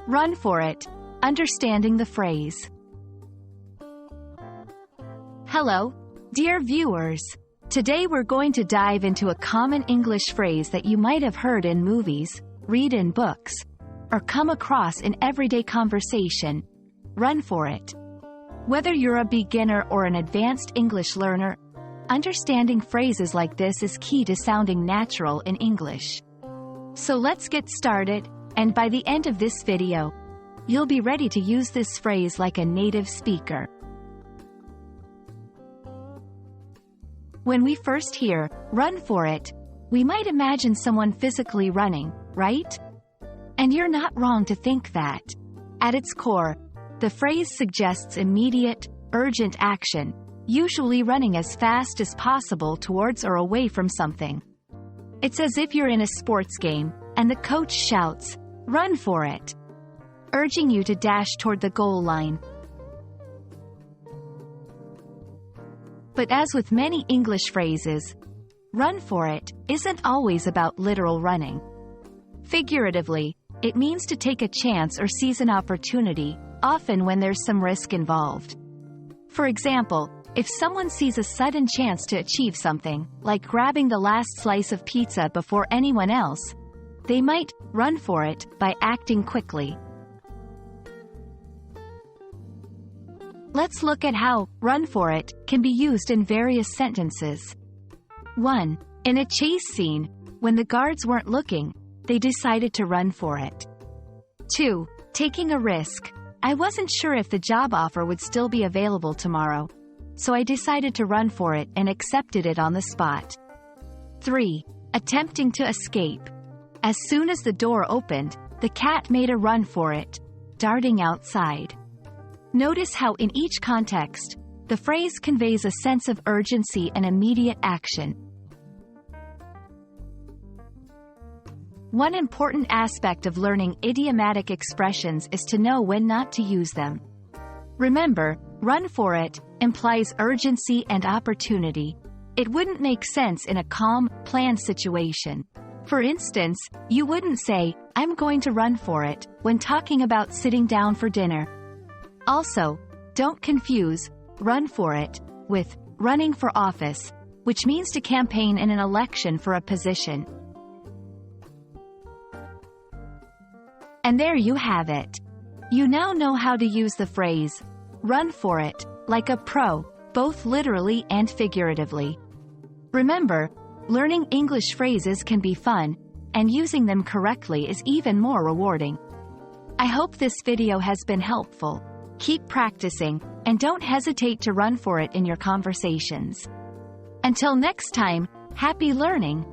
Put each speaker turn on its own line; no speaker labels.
Run for it. Understanding the phrase. Hello, dear viewers. Today we're going to dive into a common English phrase that you might have heard in movies, read in books, or come across in everyday conversation. Run for it. Whether you're a beginner or an advanced English learner, understanding phrases like this is key to sounding natural in English. So let's get started, and by the end of this video, you'll be ready to use this phrase like a native speaker. When we first hear, run for it, we might imagine someone physically running, right? And you're not wrong to think that. At its core, the phrase suggests immediate, urgent action, usually running as fast as possible towards or away from something. It's as if you're in a sports game, and the coach shouts, "Run for it," urging you to dash toward the goal line. But as with many English phrases, run for it isn't always about literal running. Figuratively, it means to take a chance or seize an opportunity, often when there's some risk involved. For example, if someone sees a sudden chance to achieve something, like grabbing the last slice of pizza before anyone else, they might run for it by acting quickly. Let's look at how run for it can be used in various sentences. 1. In a chase scene, when the guards weren't looking, they decided to run for it. 2. Taking a risk. I wasn't sure if the job offer would still be available tomorrow, so I decided to run for it and accepted it on the spot. 3. Attempting to escape. As soon as the door opened, the cat made a run for it, darting outside. Notice how in each context, the phrase conveys a sense of urgency and immediate action. One important aspect of learning idiomatic expressions is to know when not to use them. Remember, run for it implies urgency and opportunity. It wouldn't make sense in a calm, planned situation. For instance, you wouldn't say, "I'm going to run for it," when talking about sitting down for dinner. Also, don't confuse run for it with running for office, which means to campaign in an election for a position. And there you have it. You now know how to use the phrase run for it like a pro, both literally and figuratively. Remember, learning English phrases can be fun, and using them correctly is even more rewarding. I hope this video has been helpful. Keep practicing, and don't hesitate to run for it in your conversations. Until next time, happy learning!